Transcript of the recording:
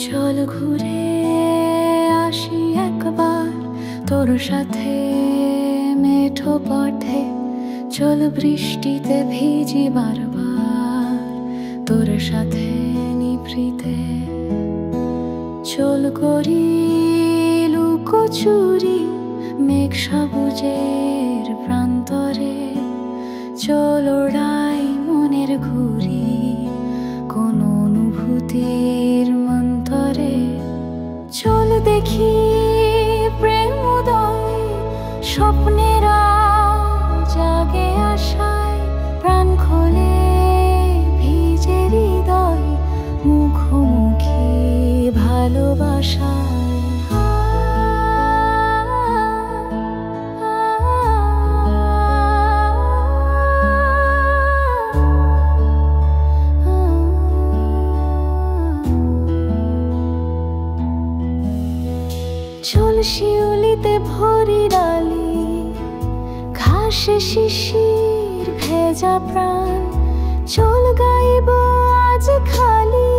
চল ঘুরে আসি একবার তোর সাথে মেঠো পথে। চল বৃষ্টিতে ভিজি বারবার তোর সাথে নিভৃতে। চল করি লুকোচুরি মেঘ সবুজের প্রান্তরে। চল ওড়াই মনের ঘুরি কোন অনুভূতির মন্তরে। চল দেখি প্রেম উদয় স্বপ্নেরা জাগে আশায়। প্রাণ খোলে ভিজে হৃদয় মুখোমুখি ভালোবাসায়। চল শিউলিতে ভরি ডালি ঘাসে শিশির ভেজা প্রাণ। চল গাইব আজ খালি